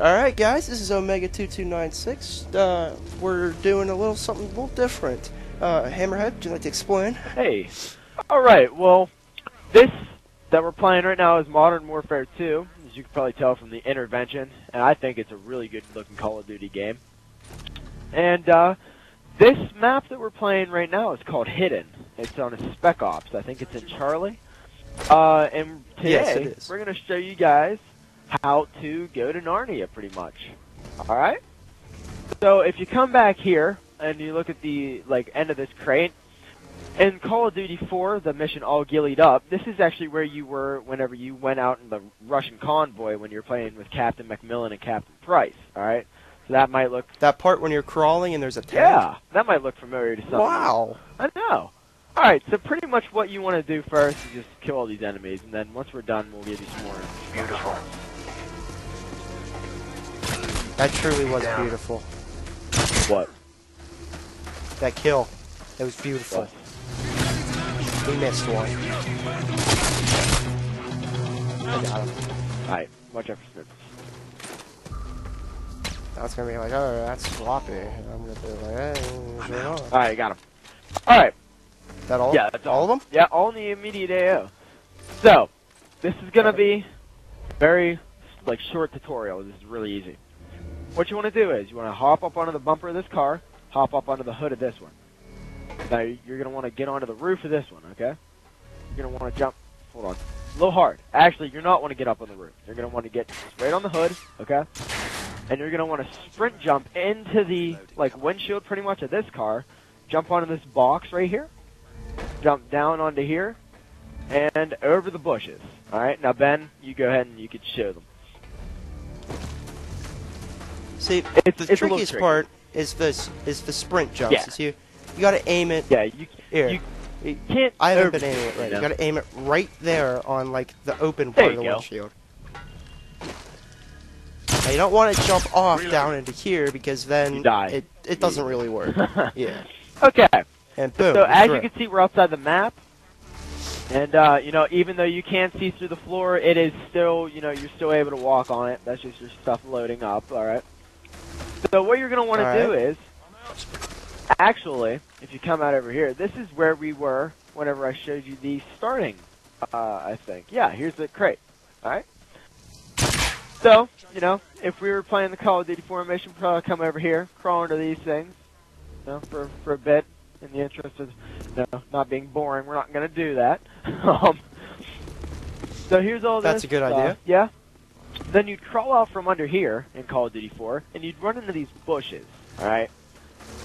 Alright guys, this is MW2 we're doing something a little different. Hammerhead, would you like to explain? Hey. Alright, well, this that we're playing right now is Modern Warfare 2, as you can probably tell from the intervention, and I think it's a really good looking Call of Duty game. And this map that we're playing right now is called Hidden. It's on a Spec Ops. I think it's in Charlie. And today, yes, it is. We're going to show you guys how to go to Narnia, pretty much. Alright? So, if you come back here, and you look at the end of this crate, in Call of Duty 4, the mission All Gillied Up, this is actually where you were whenever you went out in the Russian convoy when you were playing with Captain Macmillan and Captain Price, alright? So that might look... That part when you're crawling and there's a tank? Yeah, that might look familiar to some. Wow! I know. Alright, so pretty much what you want to do first is just kill all these enemies, and then once we're done, we'll give you some more. Beautiful. That truly was beautiful. What? That kill. It was beautiful. What? We missed one. I got him. Alright, watch out for snipers. Now it's gonna be like, oh, that's sloppy. And I'm gonna be like, hey, what's going on? Alright, got him. Alright. Is that all? Yeah, that's all of them? Yeah, all in the immediate AO. So, this is gonna be very, short tutorial. This is really easy. What you want to do is, you want to hop up onto the bumper of this car, hop up onto the hood of this one. Now, you're going to want to get onto the roof of this one, okay? You're going to want to jump, hold on, a little hard. Actually, you're not want to get up on the roof. You're going to want to get straight on the hood, okay? And you're going to want to sprint jump into the, windshield pretty much of this car, jump onto this box right here, jump down onto here, and over the bushes. Alright, now Ben, you go ahead and you could show them. See, the trickiest part is the sprint jumps. Yeah. You gotta aim it. Yeah, you can't. I haven't been aiming it right. You gotta aim it right there on the open part of the windshield. Now, you don't want to jump off down into here because then it doesn't really work. Yeah. Okay. And boom. So as you can see, we're outside the map, and even though you can't see through the floor, it is still you're still able to walk on it. That's just your stuff loading up. All right. So what you're going to want to do is, actually, if you come out over here, this is where we were whenever I showed you the starting, I think. Yeah, here's the crate. Alright? So, if we were playing the Call of Duty 4 mission, we'd probably come over here, crawl into these things, for a bit, in the interest of, not being boring. We're not going to do that. So here's all this. That's a good idea. Yeah. Then you'd crawl out from under here in Call of Duty 4, and you'd run into these bushes, alright?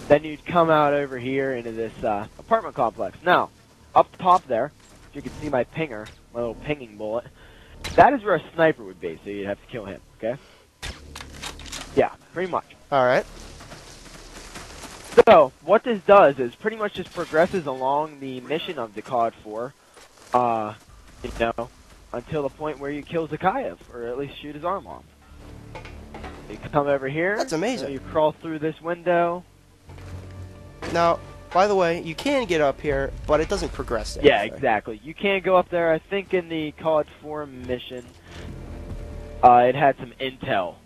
Then you'd come out over here into this apartment complex. Now, up top there, if you can see my pinger, my little pinging bullet, that is where a sniper would be, so you'd have to kill him, okay? Yeah, pretty much. Alright. So, what this does is pretty much just progresses along the mission of the COD 4, until the point where you kill Zakhaev, or at least shoot his arm off. You come over here. That's amazing. You crawl through this window. Now, by the way, you can get up here, but it doesn't progress. Yeah, exactly. You can't go up there. I think in the COD 4 mission, it had some intel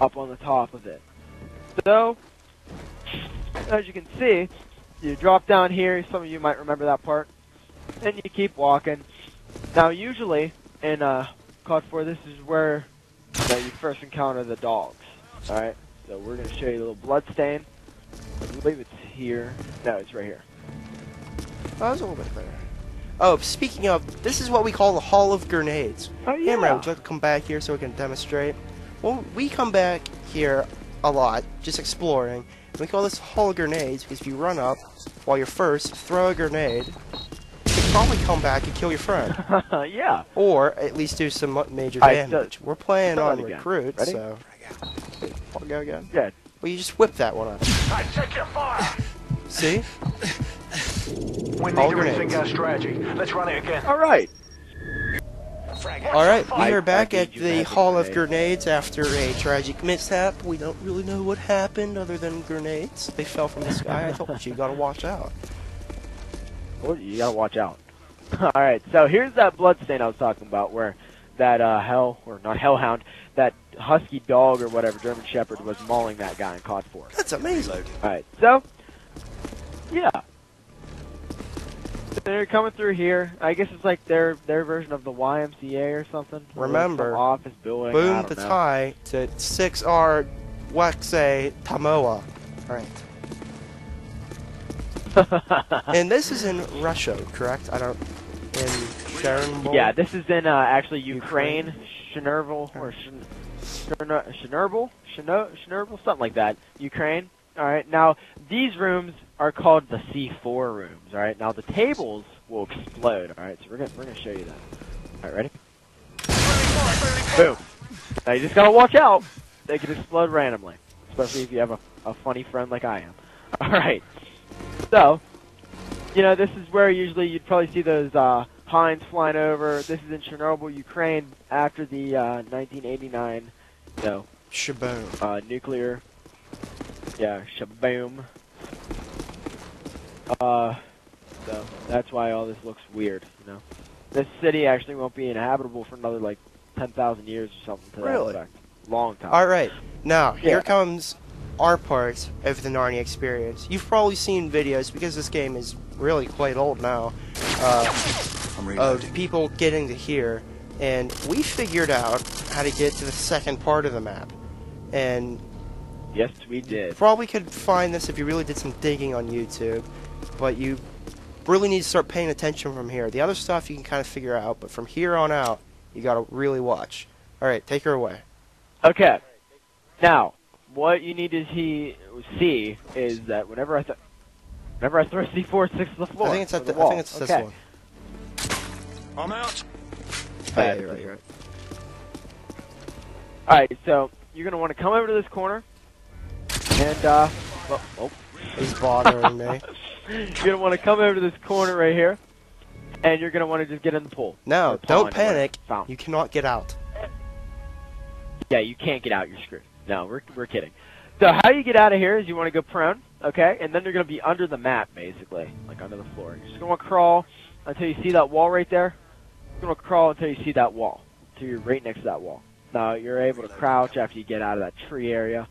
up on the top of it. So, as you can see, you drop down here. Some of you might remember that part. And you keep walking. Now, usually, in COD 4, this is where you first encounter the dogs. Alright? So we're going to show you a little blood stain. I believe it's here. No, it's right here. Oh, that was a little bit better. Oh, speaking of, this is what we call the Hall of Grenades. Oh, yeah. Hammerhead, would you like to come back here so we can demonstrate? Well, we come back here a lot, just exploring. We call this Hall of Grenades because if you run up while you're first, throw a grenade, you can probably come back and kill your friend. Yeah. Or at least do some major damage. We're playing on again. recruit, Ready? so... Go again? Yeah. Well, you just whip that one up. I check your fire. See? We need to rethink our strategy. Let's run it again. All right. Alright, we are back at the Hall of Grenades after a tragic mishap. We don't really know what happened other than grenades. They fell from the sky. I told you, you gotta watch out. Well, you gotta watch out. Alright, so here's that bloodstain I was talking about where that hellhound, that husky dog or whatever, German Shepherd, was mauling that guy and caught for it. That's amazing. Alright, so, yeah. They're coming through here. I guess it's like their version of the YMCA or something. Remember, office building. boom the tie to 6R Wexe Tamoa. Alright. And this is in Russia, correct? In Chernobyl? Yeah, this is in actually Ukraine, Chernobyl, or Chernobyl, something like that. Ukraine. All right. Now these rooms are called the C4 rooms. All right. Now the tables will explode. All right. So we're gonna show you that. All right. Ready? Boom. Now you just gotta watch out. They can explode randomly, especially if you have a funny friend like I am. All right. So, this is where usually you'd probably see those Hinds flying over. This is in Chernobyl, Ukraine, after the 1989, shaboom. Nuclear, shaboom. So that's why all this looks weird. This city actually won't be inhabitable for another like 10,000 years or something. To that effect. Long time. All right, now here comes our part of the Narnia experience. You've probably seen videos, because this game is really quite old now, of people getting to here, and we figured out how to get to the second part of the map. And yes, we did. Probably could find this if you really did some digging on YouTube, but you really need to start paying attention from here. The other stuff you can kind of figure out, but from here on out, you gotta really watch. Alright, take her away. Okay. Now, what you need to see is that whenever I throw C4, it sticks to the floor. I think it's the wall. I think it's this one. I'm out. Oh, yeah, you're right. Alright, so you're gonna want to come over to this corner, and he's bothering me. You're gonna want to come over to this corner right here, and you're gonna want to just get in the pool. No, don't panic. You cannot get out. Yeah, you can't get out. You're screwed. No, we're kidding. So how you get out of here is you want to go prone, okay? And then you're going to be under the map, basically, like under the floor. You're just going to crawl until you see that wall right there. You're going to crawl until you see that wall, until you're right next to that wall. Now, you're able to crouch after you get out of that tree area.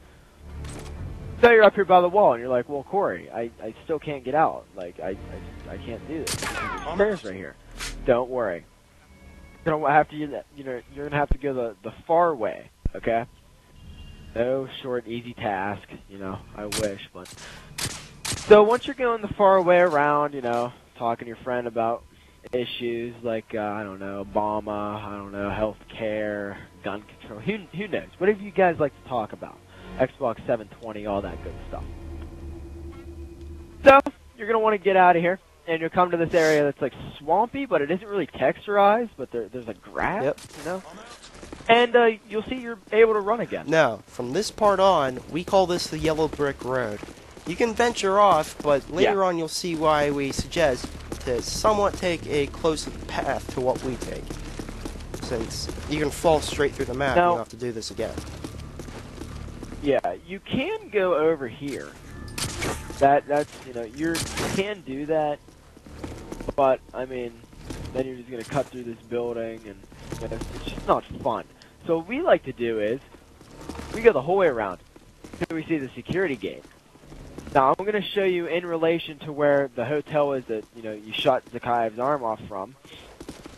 So you're up here by the wall, and you're like, well, Corey, I still can't get out. Like, I can't do this. There's stairs right here. Don't worry. You're going to have to you're going to have to go the far way, okay? No short, easy task, I wish, but... So once you're going the far way around, talking to your friend about issues like, I don't know, Obama, I don't know, health care, gun control, who knows? Whatever you guys like to talk about. Xbox 720, all that good stuff. So, you're going to want to get out of here, and you'll come to this area that's like swampy, but it isn't really texturized, but there's a grass, And you'll see you're able to run again. Now, from this part on, we call this the Yellow Brick Road. You can venture off, but later on you'll see why we suggest to somewhat take a close path to what we take. Since you can fall straight through the map, you don't have to do this again. Yeah, you can go over here. That's you can do that, but I mean, then you're just gonna cut through this building, and it's just not fun. So what we like to do is we go the whole way around until we see the security gate. Now I'm gonna show you in relation to where the hotel is that you shot Zakhaev's arm off from,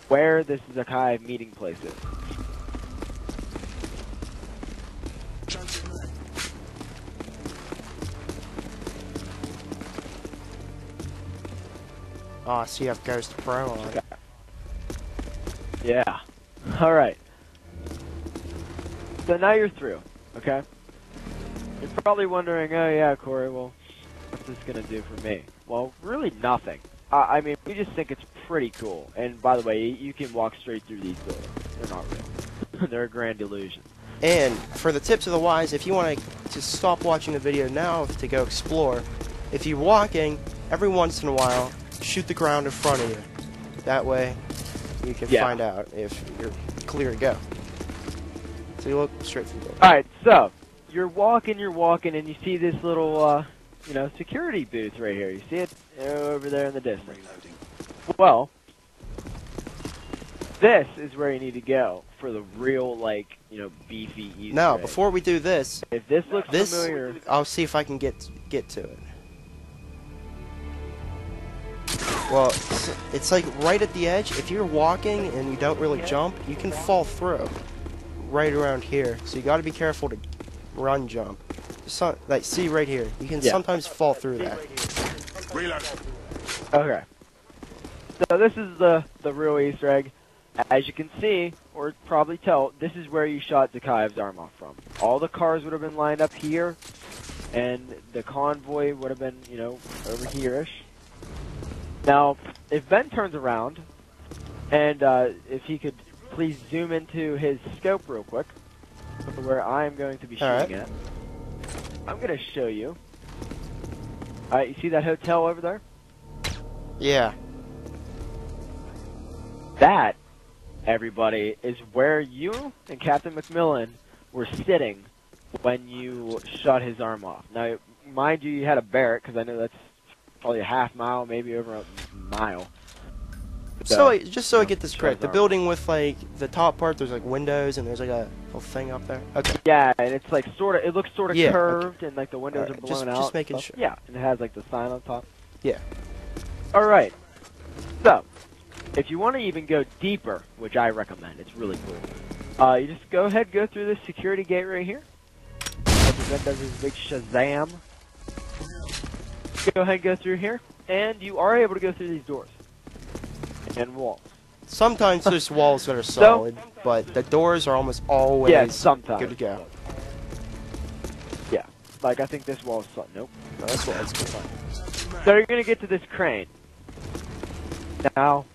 where this Zakhaev meeting place is. Oh, so you have Ghost Pro on. Okay. Yeah. Alright. So now you're through, okay? You're probably wondering, oh yeah, Corey, well, what's this gonna do for me? Well, really nothing. I mean, we just think it's pretty cool. And by the way, you can walk straight through these buildings. They're not real. They're a grand illusion. And for the tips of the wise, if you want to stop watching the video now to go explore, if you're walking, every once in a while, shoot the ground in front of you. That way, you can find out if you're clear to go. So you look straight through the door. Alright, so, you're walking, and you see this little, security booth right here. You see it over there in the distance. Well, this is where you need to go for the real, like, you know, beefy Easter Now, egg. before we do this, If this looks familiar, I'll see if I can get to it. Well, it's like right at the edge. If you're walking and you don't really jump, you can fall through right around here. So you got to be careful to run jump. So, like, see right here, you can sometimes fall through that. Reload. okay. So this is the real Easter egg. As you can see, or probably tell, this is where you shot Zakhaev's arm off from. All the cars would have been lined up here, and the convoy would have been, you know, over here-ish. Now, if Ben turns around, and if he could please zoom into his scope real quick, where I'm going to be shooting at, I'm going to show you. Alright, you see that hotel over there? Yeah. That, everybody, is where you and Captain McMillan were sitting when you shot his arm off. Now, mind you, you had a Barrett, because I know that's probably a half mile, maybe over a mile. So, just so I get this correct, the building with, like, the top part, there's, like, windows, and there's, like, a little thing up there? Okay. Yeah, and it's, like, sort of, it looks sort of curved, and, like, the windows are blown out. Just making sure. Yeah, and it has, like, the sign on top. Yeah. Alright. So, if you want to even go deeper, which I recommend, it's really cool, you just go ahead, go through this security gate right here. Then does his big Shazam. Go ahead and go through here, and you are able to go through these doors. And walls. Sometimes there's walls that are solid, but the doors are almost always sometimes. good to go. Yeah, like I think this wall is solid. Nope. No, this wall's good. So you're going to get to this crane. Now,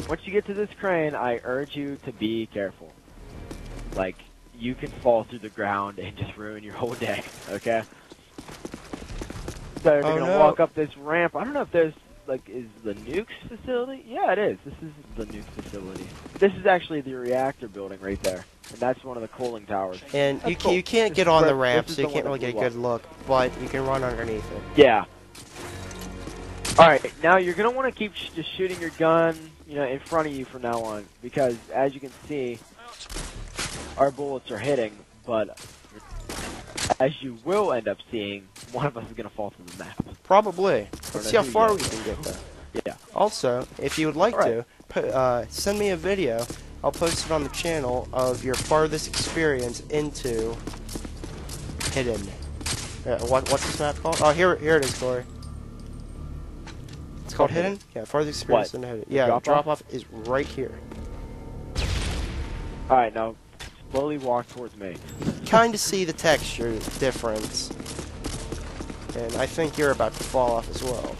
once you get to this crane, I urge you to be careful. Like, you can fall through the ground and just ruin your whole day, okay? So you're going to walk up this ramp. I don't know if there's, like, is the nukes facility? Yeah, it is. This is the nukes facility. This is actually the reactor building right there. And that's one of the cooling towers. And you can't get on the ramp, so you can't really get a good look, but you can run underneath it. Yeah. Alright, now you're going to want to keep just shooting your gun, you know, in front of you from now on. Because, as you can see, our bullets are hitting, but as you will end up seeing, one of us is going to fall through the map. Probably. Let's see how far we can get there. Yeah. Also, if you would like to, send me a video. I'll post it on the channel of your farthest experience into Hidden. What's this map called? Oh, here it is, Corey. It's called Hidden? Yeah, farthest experience into Hidden. Yeah, drop-off is right here. Alright, now, slowly walk towards me. Kind of see the texture difference. And I think you're about to fall off as well.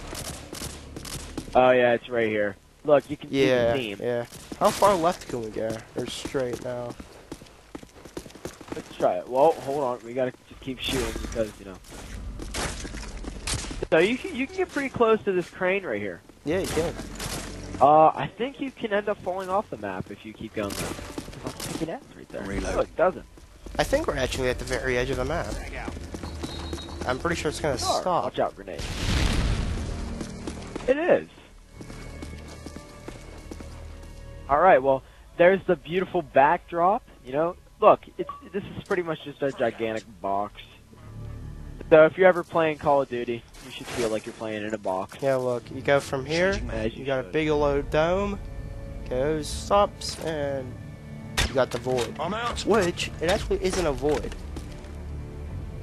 Oh yeah, it's right here. Look, you can see the seam. Yeah. How far left can we go? Or straight now? Let's try it. Well, hold on. We gotta just keep shooting because, you know. So you can get pretty close to this crane right here. Yeah, you can. I think you can end up falling off the map if you keep going there. I'll take it out right there. Reload. No, it doesn't. I think we're actually at the very edge of the map. I'm pretty sure it's gonna stop. Watch out, grenade. It is. Alright, well, there's the beautiful backdrop, you know. Look, this is pretty much just a gigantic box. So if you're ever playing Call of Duty, you should feel like you're playing in a box. Yeah, look, you go from here, you got a big old dome, goes, stops, and you got the void. I'm out. Which, it actually isn't a void.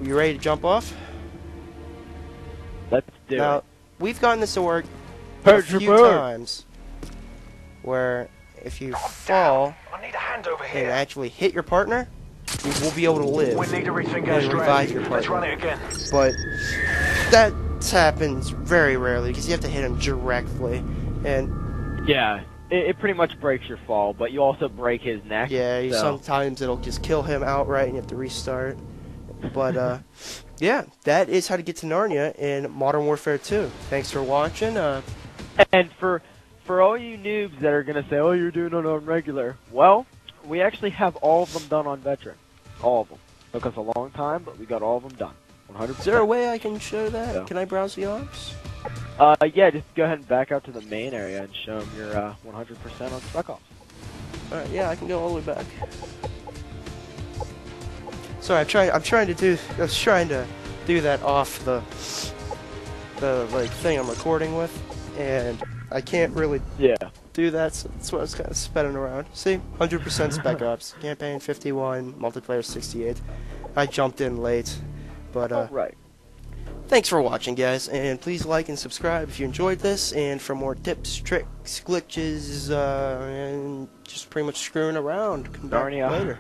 Are you ready to jump off? Let's do now, it. we've gotten this to work a few times, where if you fall I need a hand over here. and actually hit your partner, you will be able to live We need to rethink our and revive strategy. your Let's run partner. it again. But that happens very rarely because you have to hit him directly, and Yeah, it pretty much breaks your fall, but you also break his neck. yeah, so. sometimes it'll just kill him outright and you have to restart. But yeah, that is how to get to Narnia in Modern Warfare 2. Thanks for watching. And for all you noobs that are gonna say, "Oh, you're doing it on regular," well, we actually have all of them done on veteran. All of them. Took us a long time, but we got all of them done. 100%. Is there a way I can show that? Yeah. Can I browse the ops? Yeah, just go ahead and back out to the main area and show them your 100% on Spec Ops. Alright, yeah, I can go all the way back. Sorry, I was trying to do that off the like thing I'm recording with, and I can't really do that, so that's why I was kind of spinning around. See, 100% Spec Ops, campaign 51, multiplayer 68. I jumped in late, but right. Thanks for watching, guys, and please like and subscribe if you enjoyed this, and for more tips, tricks, glitches, and just pretty much screwing around, come back later.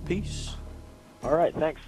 Peace. Alright, thanks.